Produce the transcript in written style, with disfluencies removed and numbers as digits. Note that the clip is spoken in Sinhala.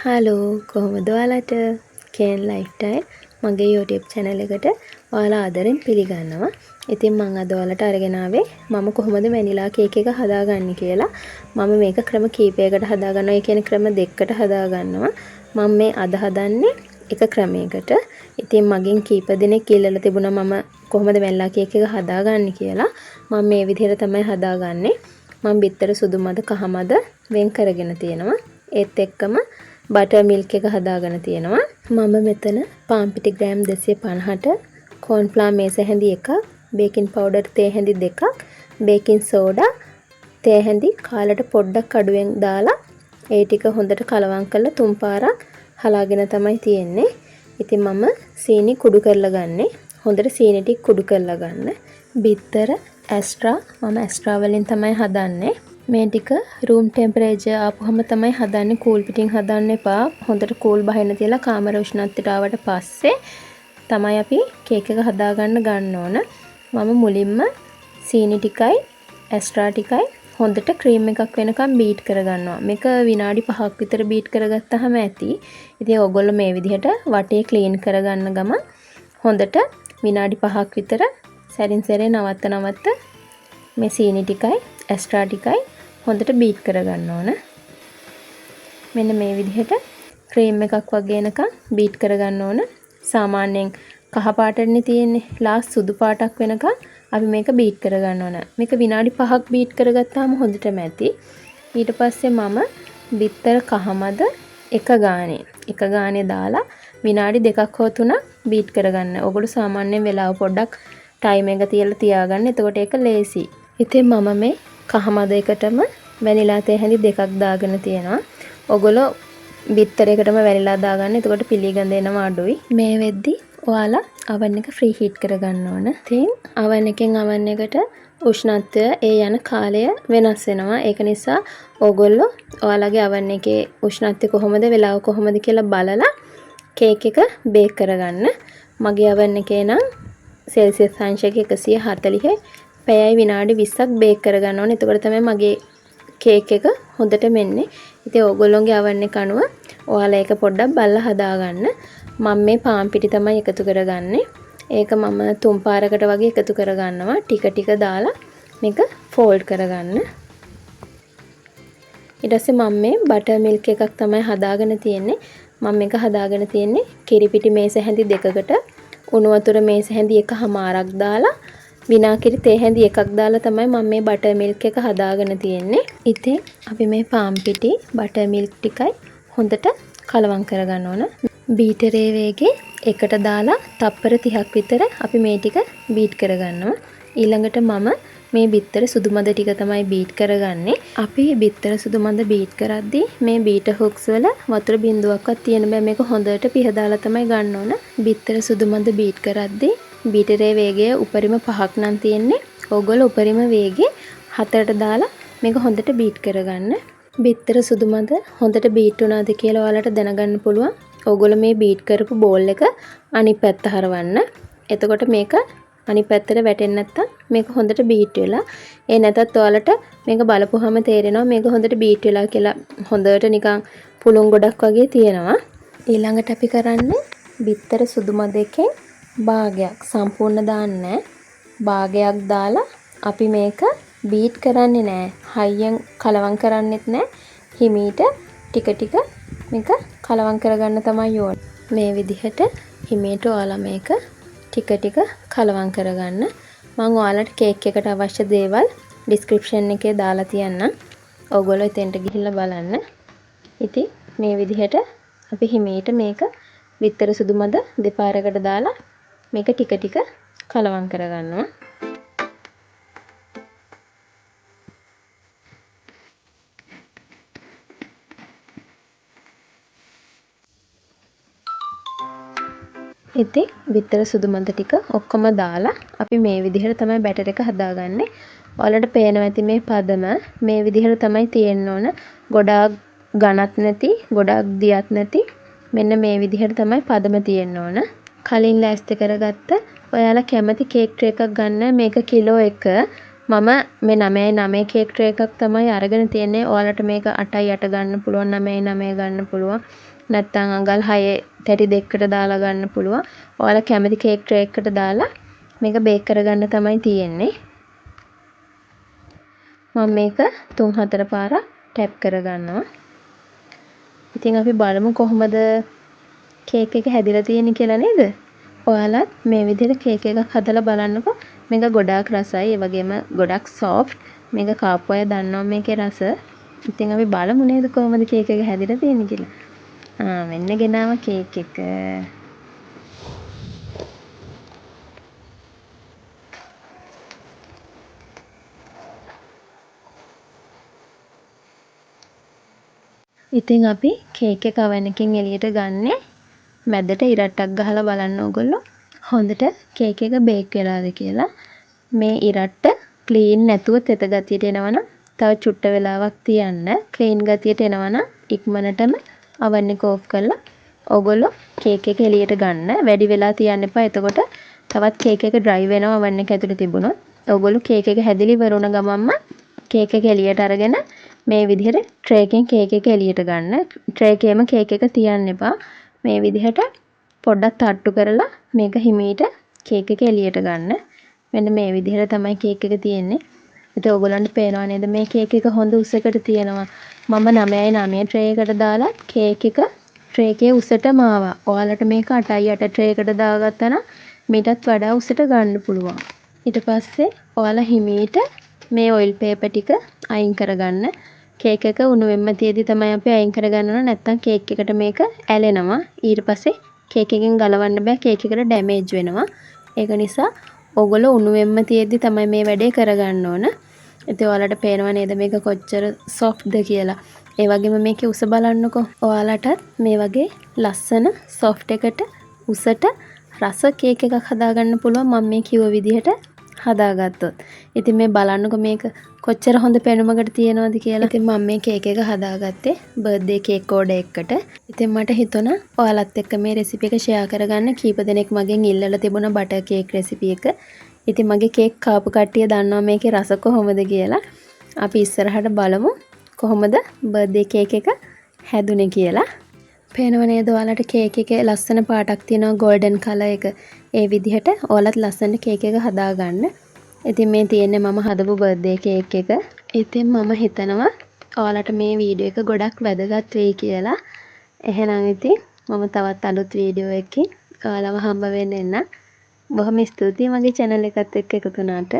හලෝ කොහොමද ඔයාලට කේන් ලයිෆ්ස්ටයිල් මගේ YouTube channel එකට ඔයාලා ආදරෙන් පිළිගන්නවා. ඉතින් මම අද ඔයාලට අරගෙන ආවේ මම කොහොමද වැනිලා කේක් එක හදාගන්නේ කියලා. මම මේක ක්‍රම කීපයකට හදාගන්නවා. ඒ කියන්නේ ක්‍රම දෙකකට හදාගන්නවා. මම මේ අද හදන්නේ එක ක්‍රමයකට. ඉතින් මගෙන් කීප දෙනෙක් ඉල්ලලා තිබුණා මම කොහොමද වැනිලා කේක් එක හදාගන්නේ කියලා. මම මේ විදිහට තමයි හදාගන්නේ. මම බිත්තර සුදු මද කහ මද වෙන් කරගෙන තියෙනවා. ඒත් එක්කම බටර් මිල්ක් එක හදාගෙන තියෙනවා. මම මෙතන පාන් පිටි ග්‍රෑම් 250ට කෝන් ෆ්ලාර් මේස හැඳි එකක්, බේකින් පවුඩර් තේ හැඳි දෙකක්, බේකින් සෝඩා තේ හැඳි කාලට පොඩ්ඩක් අඩුවෙන් දාලා ඒ ටික හොඳට කලවම් කරලා තුන් පාරක් හලාගෙන තමයි තියෙන්නේ. ඉතින් මම සීනි කුඩු කරලා ගන්නෙ. හොඳට සීනි ටික කුඩු කරලා ගන්න. බිත්තර ඇස්ට්‍රා මම ඇස්ට්‍රා වලින් තමයි හදන්නේ. මේ ටික room temperature ආපුවම තමයි හදන්නේ. කූල් පිටින් හදන්න එපා. හොඳට කූල් බහින්න තියලා කාමර උෂ්ණත්වයට ආවට පස්සේ තමයි අපි කේක් එක හදාගන්න ගන්න ඕන. මම මුලින්ම සීනි ටිකයි ඇස්ට්‍රා ටිකයි හොඳට ක්‍රීම් එකක් වෙනකම් බීට් කරගන්නවා. මේක විනාඩි 5ක් විතර බීට් කරගත්තාම ඇති. ඉතින් ඔයගොල්ලෝ මේ විදිහට වටේ ක්ලීන් කරගන්න ගමන් හොඳට විනාඩි 5ක් විතර සැරින් සැරේ නවත්ත මේ සීනි ටිකයි ඇස්ට්‍රා ටිකයි හොඳට බීට් කරගන්න ඕන. මෙන්න මේ විදිහට ක්‍රීම් එකක් වගේ එනකම් බීට් කරගන්න ඕන. සාමාන්‍යයෙන් කහ පාටනේ තියෙන්නේ. ලාස්ට් සුදු පාටක් වෙනකම් අපි මේක බීට් කරගන්න ඕන. මේක විනාඩි 5ක් බීට් කරගත්තාම හොඳටම ඇති. ඊට පස්සේ මම බිත්තර කහමද එක ගානේ දාලා විනාඩි 2ක් හෝ 3ක් බීට් කරගන්න. ඔයගොල්ලෝ සාමාන්‍යයෙන් වෙලාව පොඩ්ඩක් ටයිම් එක තියලා තියාගන්න. එතකොට ඒක ලේසි. ඉතින් මම මේ කහමද එකටම වැනිලා තේ හැඳි දෙකක් දාගෙන තියෙනවා. ඔයගොල්ලෝ බිත්තරයකටම වැනිලා දාගන්න. එතකොට පිළිගඳ එනවා අඩුයි. මේ වෙද්දි ඔයාලා oven එක free heat කරගන්න ඕන. ඉතින් oven එකෙන් oven එකට උෂ්ණත්වය ඒ යන කාලය වෙනස් වෙනවා. ඒක නිසා ඔයගොල්ලෝ ඔයාලගේ oven එකේ උෂ්ණත්වය කොහොමද වෙලාව කොහොමද කියලා බලලා කේක් එක බේක් කරගන්න. මගේ oven එකේ නම් සෙල්සියස් අංශයක 140 පැයයි විනාඩි 20ක් බේක් කරගන්න ඕනේ. එතකොට තමයි මගේ කේක් එක හොඳට මෙන්නේ. ඉතින් ඕගොල්ලෝගේ oven එක අනුව ඔයාලා ඒක පොඩ්ඩක් බලලා හදාගන්න. මම මේ පාන් පිටි තමයි එකතු කරගන්නේ. ඒක මම තුන් පාරකට වගේ එකතු කරගන්නවා. ටික ටික දාලා මේක ෆෝල්ඩ් කරගන්න. ඊට පස්සේ මම මේ බටර් මිල්ක් එකක් තමයි හදාගෙන තියෙන්නේ. මම මේක හදාගෙන තියෙන්නේ කිරි පිටි මේස හැඳි දෙකකට උණු වතුර මේස හැඳි එකමාරක් දාලා විනාකිරි තේ හැඳි එකක් දාලා තමයි මම මේ බටර් මිල්ක් එක හදාගෙන තියෙන්නේ. ඉතින් අපි මේ පාන් පිටි බටර් මිල්ක් ටිකයි හොඳට කලවම් කරගන්න ඕන. බීටරේ වේගේ එකට දාලා තප්පර 30ක් විතර අපි මේ ටික බීට් කරගන්නවා. ඊළඟට මම මේ බිත්තර සුදු මද ටික තමයි බීට් කරගන්නේ. අපි බිත්තර සුදු මද බීට් කරද්දී මේ බීටර් හුක්ස් වල වතුර බිඳුවක්වත් තියෙන බෑ. මේක හොඳට පිහදාලා තමයි ගන්න ඕන. බිත්තර සුදු මද බීට් කරද්දී බීටරේ වේගය උපරිම 5ක් නම් තියෙන්නේ. ඕගොල්ලෝ උපරිම වේගය 4ට දාලා මේක හොඳට බීට් කරගන්න. බිත්තර සුදු මද හොඳට බීට් වුණාද කියලා ඔයාලට දැනගන්න පුළුවන්. ඕගොල්ලෝ මේ බීට් කරපු බෝල් එක අනිත් පැත්ත හරවන්න. එතකොට මේක අනිත් පැත්තට වැටෙන්නේ නැත්තම් මේක හොඳට බීට් වෙලා. ඒ නැතත් ඔයාලට මේක බලපුවහම තේරෙනවා මේක හොඳට බීට් වෙලා කියලා. හොඳට නිකන් පුළුන් ගොඩක් වගේ තියෙනවා. ඊළඟට අපි කරන්නේ බිත්තර සුදු මද එකෙන් භාගයක් සම්පූර්ණ දාන්නේ. භාගයක් දාලා අපි මේක බීට් කරන්නේ නැහැ. හයියෙන් කලවම් කරන්නෙත් නැහැ. හිමීට ටික ටික මේක කලවම් කරගන්න තමයි ඕනේ. මේ විදිහට හිමීට ඔයාලා මේක ටික ටික කලවම් කරගන්න. මම ඔයාලට කේක් එකට අවශ්‍ය දේවල් ඩිස්ක්‍රිප්ෂන් එකේ දාලා තියන්නම්. ඔයගොල්ලෝ එතෙන්ට ගිහිල්ලා බලන්න. ඉතින් මේ විදිහට අපි හිමීට මේක බිත්තර සුදු මද දෙපාරකට දාලා මේක ටික ටික කලවම් කරගන්නවා. ඉතින් බිත්තර සුදු මද ටික ඔක්කොම දාලා අපි මේ විදිහට තමයි බැටර් එක හදාගන්නේ. ඔයාලට පේනවා ඇති මේ පදම මේ විදිහට තමයි තියෙන්න ඕන. ගොඩාක් ඝනත් නැති, ගොඩාක් දියත් නැති. මෙන්න මේ විදිහට තමයි පදම තියෙන්න ඕන. කලින් ලෑස්ති කරගත්ත ඔයාලා කැමති කේක් ට්‍රේ එකක් ගන්න. මේක කිලෝ 1 මම මේ 9.9 කේක් ට්‍රේ එකක් තමයි අරගෙන තියෙන්නේ. ඔයාලට මේක 8.8 ගන්න පුළුවන්, 9.9 ගන්න පුළුවන්. නැත්නම් අඟල් 6 තැටි දෙකකට දාලා ගන්න පුළුවන්. ඔයාලා කැමති කේක් ට්‍රේ එකකට දාලා මේක බේක් කරගන්න තමයි තියෙන්නේ. මම මේක 3-4 පාරක් ටැප් කරගන්නවා. ඉතින් අපි බලමු කොහොමද කේක් එක හැදිලා තියෙන්නේ කියලා නේද? ඔයාලත් මේ විදිහට කේක් එකක් හදලා බලන්නකෝ. මේක ගොඩාක් රසයි. ඒ වගේම ගොඩක් සොෆ්ට්. මේක කාපු අය දන්නවා මේකේ රස. ඉතින් අපි බලමු නේද කොහොමද කේක් එක හැදිලා තියෙන්නේ කියලා. මෙන්න ගෙනාව කේක් එක. ඉතින් අපි කේක් එක oven එකෙන් එළියට ගන්නේ මැදට ඉරට්ටක් ගහලා බලන්න ඕගොල්ලෝ හොඳට කේක් එක බේක් වෙලාද කියලා. මේ ඉරට්ට ක්ලීන් නැතුව තෙත ගතියට එනවනම් තව චුට්ට වෙලාවක් තියන්න. ක්ලීන් ගතියට එනවනම් ඉක්මනටම oven එක ඕෆ් කරලා ඕගොල්ලෝ කේක් එක එළියට ගන්න. වැඩි වෙලා තියන්න එපා. එතකොට තවත් කේක් එක dry වෙනවා oven එක ඇතුලේ තිබුණොත්. ඕගොල්ලෝ කේක් එක හැදිලි ඉවර වුණ ගමන්ම කේක් එක එළියට අරගෙන මේ විදිහට ට්‍රේ එකෙන් කේක් එක එළියට ගන්න. ට්‍රේ එකේම කේක් එක තියන්න එපා. මේ විදිහට පොඩ්ඩක් තට්ටු කරලා මේක හිමීට කේක් එක එළියට ගන්න. මෙන්න මේ විදිහට තමයි කේක් එක තියෙන්නේ. ඉතින් ඔයගොල්ලන්ට පේනවා නේද මේ කේක් එක හොඳ උසකට තියෙනවා. මම 9.9 ට්‍රේ එකට දාලා කේක් එක ට්‍රේ එකේ උසටම ආවා. ඔයාලට මේක 8.8 ට්‍රේ එකට දාගත්තා නම් මීටත් වඩා උසට ගන්න පුළුවන්. ඊට පස්සේ ඔයාලා හිමීට මේ ඔයිල් පේපර් ටික අයින් කරගන්න. කේක් එක උණු වෙන්න තියදී තමයි අපි අයින් කරගන්න ඕන. නැත්නම් කේක් එකට මේක ඇලෙනවා. ඊට පස්සේ කේක් එකෙන් ගලවන්න බෑ. කේක් එකට ඩැමේජ් වෙනවා. ඒක නිසා ඕගොල්ලෝ උණු වෙන්න තියදී තමයි මේ වැඩේ කරගන්න ඕන. ඉතින් ඔයාලට පේනවා නේද මේක කොච්චර සොෆ්ට්ද කියලා. ඒ වගේම මේකේ උස බලන්නකෝ. ඔයාලටත් මේ වගේ ලස්සන සොෆ්ට් එකට උසට රස කේක් එකක් හදාගන්න පුළුවන් මම මේ කිව්ව විදිහට හදාගත්තොත්. ඉතින් මේ බලන්නකෝ මේක කොච්චර හොඳ පෙනුමකට තියෙනවද කියලා. ඉතින් මම මේ කේක් එක හදාගත්තේ බර්ත්ඩේ කේක් ඕඩර් එකකට. ඉතින් මට හිතුණා ඔයාලත් එක්ක මේ රෙසිපි එක ෂෙයා කරගන්න. කීප දෙනෙක් මගෙන් ඉල්ලලා තිබුණා බටර් කේක් රෙසිපි එක. ඉතින් මගේ කේක් කාපු කට්ටිය දන්නවා මේකේ රස කොහොමද කියලා. අපි ඉස්සරහට බලමු කොහොමද බර්ත්ඩේ කේක් එක හැදුනේ කියලා. පේනව නේද ඔයාලට කේක් එකේ ලස්සන පාටක් තියෙනවා golden color එක. ඒ විදිහට ඔයාලත් ලස්සන කේක් එක හදාගන්න. ඉතින් මේ තියෙන්නේ මම හදපු බර්ත්ඩේ කේක් එක. ඉතින් මම හිතනවා ඔයාලට මේ වීඩියෝ එක ගොඩක් වැදගත් වෙයි කියලා. එහෙනම් ඉතින් මම තවත් අලුත් වීඩියෝ එකකින් ඔයාලව හම්බ වෙන්න එන්න. බොහොම ස්තුතියි මගේ channel එකත් එක්ක එකතු වුණාට.